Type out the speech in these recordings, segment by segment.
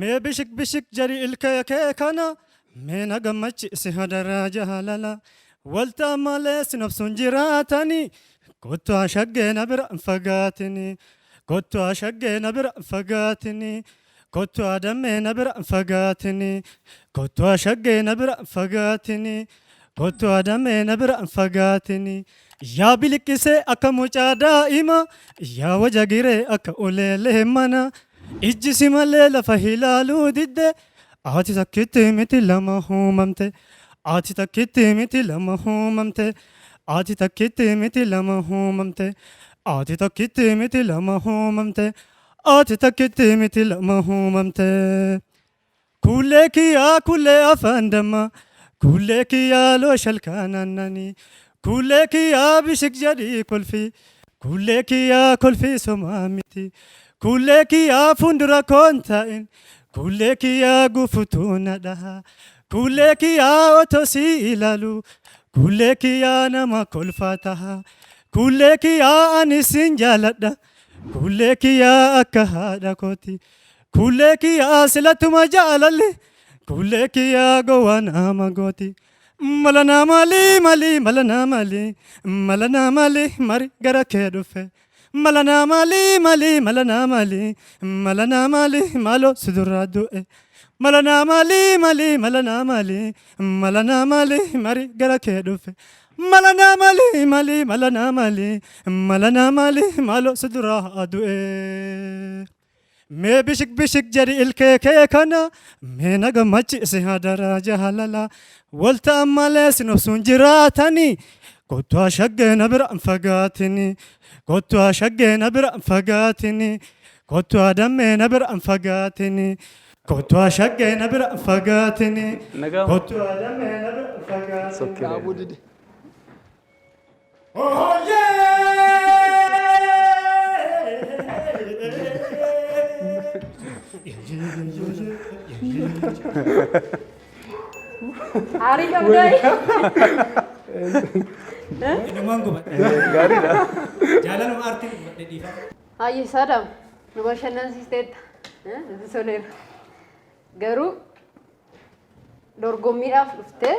mee bishik bishik jari ilkee kee kana mee na gammachiisi hadaraa jaalala waltaa malee sinobsuun jiraatanii kottu shaggee na bira hin fagaatini kottu shaggee na bira hin fagaatini kottu dammee na bira hin fagaatini kottu shaggee na bira hin fagaatini kottu dammee na bira hin fagaatini yaa biliqqisee akka mucaa daa'ima yaa wajagiree akka uleelee mana ijjisi malee lafa hilaaluu didde ati takkitti miti lama uumamte ati takkitti miti lama uumamte ati takkitti miti lama uumamte ati takkitti miti lama uumamte ati takkitti miti lama uumamte kuulee kiyyaa kuulee afaan damma kuulee kiyyaa loo shalkaanannanii kuulee kiyyaa bishik jedhii kolfii kuulee kiyyaa kolfii somaa miti kuulee kiyyaa fuuldura koon taa'in kuulee kiyyaa gufutuu na dhaha kuulee kiyyaa otoo si ilaalu kuulee kiyyaa nama kolfaa taha kuulee kiyyaa ani sin jaaladha kuulee kiyyaa akka haadha kooti kuulee kiyyaa silatuma jaalalle kuulee kiyyaa gowwaa nama gooti malana mali mari gara kee dhufe malana mali malo sidurraa du'e malana mali mari gara kee dhufe malana mali malo sidurraa du'e mee bishik bishik jari ilkee kee kana mee na gammachiisi hadaraa jaalala waltaa malee sinobsuun jiraatanii kottu shaggee na bira hin fagaatini kottu shaggee na bira hin fagaatini kottu dammee na bira hin fagaatini kottu shaggee na bira hin fagaatini kottu dammee na bira hin fagaatini. Oh Hari kabdai. Inuman ko ba? Gari na. Jalan mo arti di ba? Ay sadam. Nabashanan sistet. Soner. Garu dorgommiidhaaf dhufte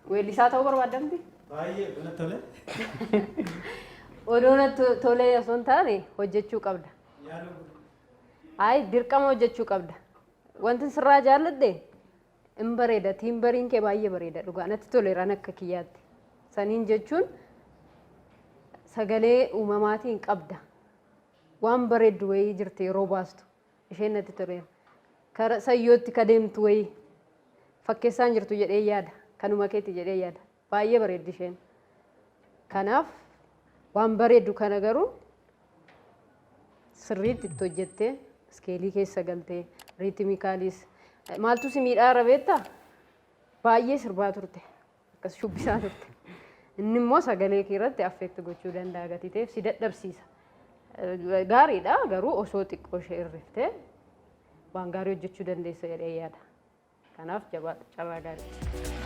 weellisaa ta'uu barbaadamti? Baay'ee bana tole. Odoona tole osoo hin taane hojjechuu qabda. Ay dirqama hojjechuu qabda. Wanti sirraa jaalladhe in bareeda tiimbariin kee baay'ee bareeda dhugaa natti toleeraan akka kiyyaatti. Saniin jechuun sagalee uumamaatiin qabda. Waan bareeddu wayii jirti yeroo baastu isheen natti toleera. Kara sayyootti kadeemtu wayii fakkeessaan jirtu jedhee yaada. Kanuma keetti jedhee yaada. Baay'ee bareeddi isheen. Kanaaf waan bareeddu kana garuu sirriitti itti hojjettee iskeelii keessa galtee riitimikaalis maaltu si miidhaa rabeetta baay'ee sirbaa turte akkas shubbisaa turte inni immoo sagalee kee irratti affeekti gochuu danda'a gatiteef si dadhabsiisa gaariidha garuu osoo xiqqoo ishee irriftee waan gaarii hojjechuu dandeessa jedhee yaada kanaaf jabaadhu carraa gaarii.